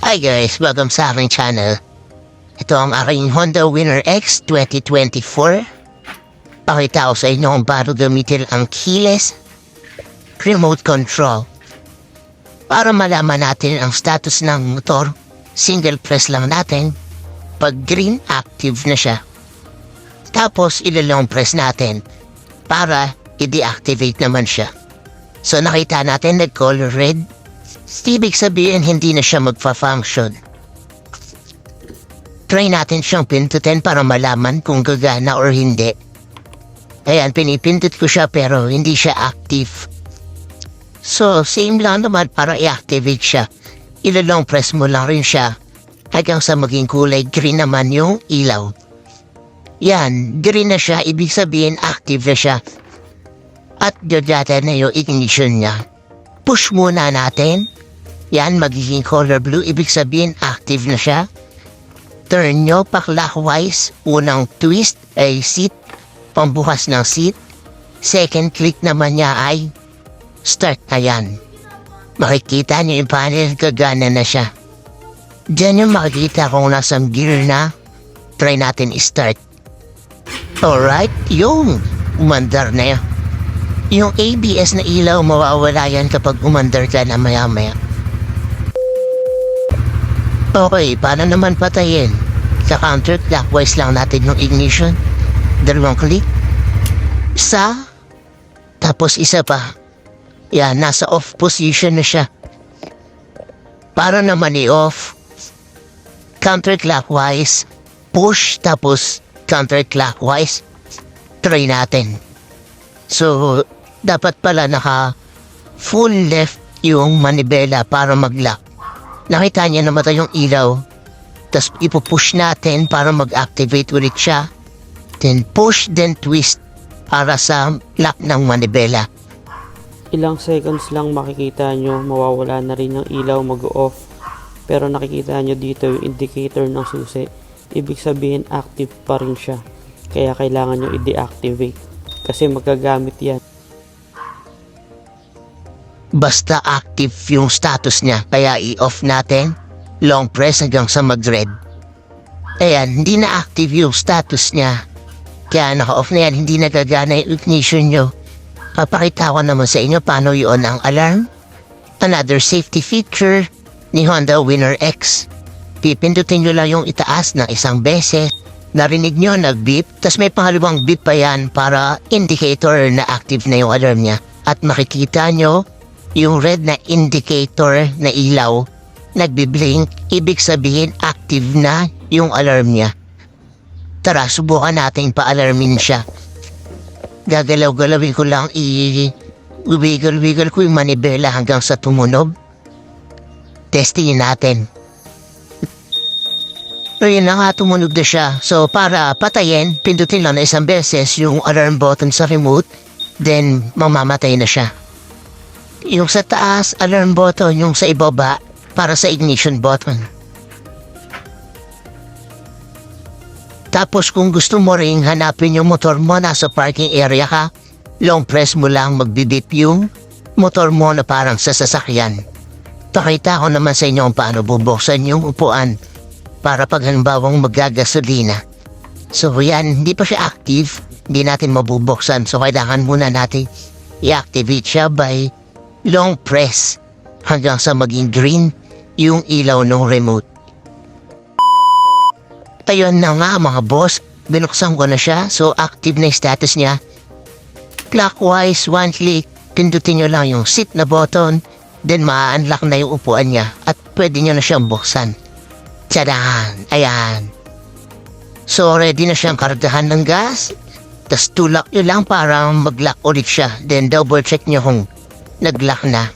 Hi guys, welcome sa aking channel. Ito ang aking Honda Winner X 2024. Pakita ko sa inyo kung paano gamitin ang keyless remote control. Para malaman natin ang status ng motor, single press lang natin. Pag green, active na siya. Tapos ilalong press natin para i-deactivate naman siya. So nakita natin nag-color red. Ibig sabihin hindi na siya magfa-function. Try natin siyang pindutin para malaman kung gagana or hindi. Ayan, pinipindot ko siya pero hindi siya active. So, same lang naman para i-activate siya. Ilalong press mo lang rin siya hanggang sa maging kulay green naman yung ilaw. Yan, green na siya, ibig sabihin active na siya. At dodata na yung ignition niya. Push muna natin. Yan, magiging color blue, ibig sabihin active na siya. Turn nyo pa clockwise. Unang twist ay seat, pambukas ng seat. Second click naman niya ay start na yan. Makikita nyo yung panel, gagana na siya. Diyan yung makikita kung nasang gear na. Try natin i-start. Alright, yung umandar na yan. Yung ABS na ilaw mawawala yan kapag umandar ka na maya-maya. Okay, paano naman patayin? Sa counterclockwise lang natin yung ignition. Dalawang click. Isa. Tapos isa pa. Yan, nasa off position na siya. Para naman i-off, counterclockwise, push, tapos counterclockwise. Try natin. So, dapat pala naka full left yung manibela para mag-lock. Nakita niya namatay yung ilaw. Tapos ipupush natin para mag-activate ulit siya. Then push, then twist para sa lock ng manibela. Ilang seconds lang makikita nyo, mawawala na rin yung ilaw, mag-off. Pero nakikita nyo dito yung indicator ng susi. Ibig sabihin active pa rin siya. Kaya kailangan nyo i-deactivate. Kasi magagamit yan. Basta active yung status niya, kaya i-off natin. Long press hanggang sa mag-red. Ayan, hindi na active yung status niya. Kaya naka-off na yan, hindi nagagana yung ignition nyo. Papakita ko naman sa inyo paano yun ang alarm. Another safety feature ni Honda Winner X. Pipindutin nyo lang yung itaas na isang beses. Narinig nyo nag-beep, tas may pangalawang beep pa yan para indicator na active na yung alarm niya. At makikita nyo yung red na indicator na ilaw, nagbiblink, ibig sabihin active na yung alarm niya. Tara, subukan natin pa-alarmin siya. Gagalaw-galawin ko lang, i-wiggle-wiggle ko yung manibela hanggang sa tumunog. Testingin natin. So yun na nga, tumunog na siya. So para patayin, pindutin lang na isang beses yung alarm button sa remote, then mamamatay na siya. Yung sa taas, alarm button, yung sa ibaba, para sa ignition button. Tapos kung gusto mo ring hanapin yung motor mo nasa parking area ka, long press mo lang magbibip yung motor mo na parang sa sasakyan. Pakita ko naman sa inyo kung paano bubuksan yung upuan para pag halimbawang magagasolina. So yan, hindi pa siya active, hindi natin mabubuksan. So kailangan muna natin i-activate siya by long press hanggang sa maging green yung ilaw ng remote. Ayun na nga mga boss, binuksan ko na siya, so active na yung status niya. Clockwise, one click, pindutin nyo lang yung seat na button, then ma-unlock na yung upuan niya at pwede nyo na siyang buksan. Tadaan! Ayan. So ready na siyang kargahan ng gas, tas tulak nyo lang para mag-lock ulit siya, then double check nyo kung nag-lock na.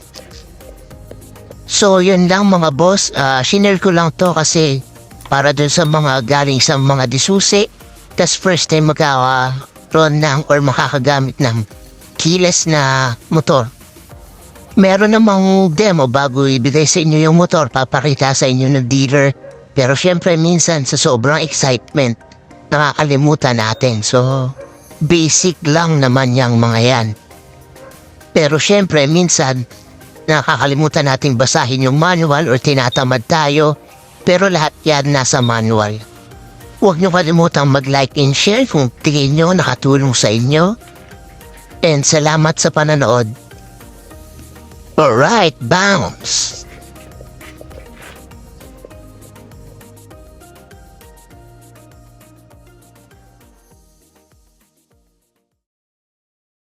So yun lang mga boss, shinare ko lang to kasi para dun sa mga galing sa mga disusi, tas first time magkakaroon ng or makakagamit ng keyless na motor. Meron namang demo bago ibigay sa inyo yung motor, papakita sa inyo ng dealer. Pero syempre minsan sa sobrang excitement, nakakalimutan natin. So basic lang naman yung mga yan. Pero syempre minsan nakakalimutan nating basahin yung manual or tinatamad tayo, pero lahat yan nasa manual. Huwag niyo kalimutang mag-like and share kung tingin nyo nakatulong sa inyo. And salamat sa pananood. Alright, bounce!